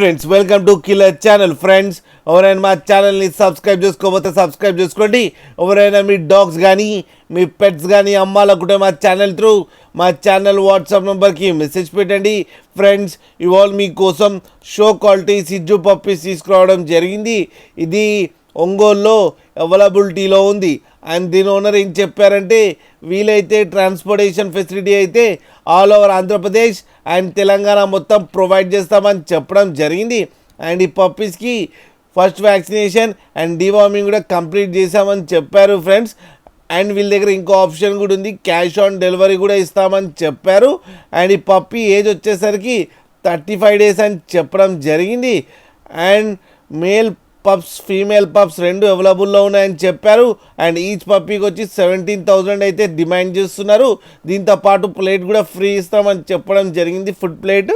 Friends welcome to killer channel. Friends ఎవరైనా మా ఛానల్ని సబ్స్క్రైబ్ చేసుకోకపోతే సబ్స్క్రైబ్ చేసుకోండి. ఎవరైనా మీ డాగ్స్ కానీ మీ పెట్స్ కానీ అమ్మాలనుకుంటే మా ఛానల్ త్రూ మా ఛానల్ వాట్సాప్ నెంబర్కి మెసేజ్ పెట్టండి. ఫ్రెండ్స్ ఇవాళ మీకోసం షో క్వాలిటీ సిజ్జు పప్పీస్ తీసుకురావడం జరిగింది. ఇది ఒంగోలులో అవైలబిలిటీలో ఉంది. అండ్ దీని ఓనర్ ఏం చెప్పారంటే వీలైతే ట్రాన్స్పోర్టేషన్ ఫెసిలిటీ అయితే all over Andhra Pradesh and Telangana మొత్తం ప్రొవైడ్ చేస్తామని చెప్పడం జరిగింది. అండ్ ఈ పప్పీస్కి ఫస్ట్ వ్యాక్సినేషన్ అండ్ డీవార్మింగ్ కూడా కంప్లీట్ చేసామని చెప్పారు ఫ్రెండ్స్. అండ్ వీళ్ళ దగ్గర ఇంకో ఆప్షన్ కూడా ఉంది, క్యాష్ ఆన్ డెలివరీ కూడా ఇస్తామని చెప్పారు. అండ్ ఈ పప్పీ ఏజ్ వచ్చేసరికి 35 days అని చెప్పడం జరిగింది. And male pups female pups రెండు అవైలబుల్లో ఉన్నాయని చెప్పారు. అండ్ ఈచ్ పప్పీకి వచ్చి 17,000 అయితే డిమాండ్ చేస్తున్నారు. దీంతో పాటు ప్లేట్ కూడా ఫ్రీ ఇస్తామని చెప్పడం జరిగింది, ఫుడ్ ప్లేట్.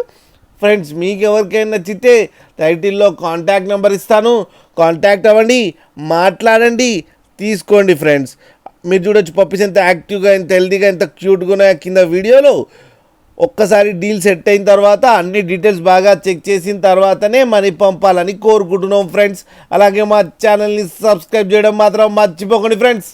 ఫ్రెండ్స్ మీకు ఎవరికైనా నచ్చితే టైటిల్లో కాంటాక్ట్ నెంబర్ ఇస్తాను, కాంటాక్ట్ అవ్వండి, మాట్లాడండి, తీసుకోండి. ఫ్రెండ్స్ మీరు చూడొచ్చు పప్పీస్ ఎంత యాక్టివ్గా ఎంత హెల్తీగా ఎంత క్యూట్గా ఉన్నాయో కింద వీడియోలో. ఒక్కసారి డీల్ సెట్ అయిన తర్వాత అన్ని డీటెయిల్స్ బాగా చెక్ చేసిన తర్వాతనే మనీ పంపాలని కోరుకుంటున్నాం ఫ్రెండ్స్. అలాగే మా ఛానల్ని సబ్స్క్రైబ్ చేయడం మాత్రం మర్చిపోకండి ఫ్రెండ్స్.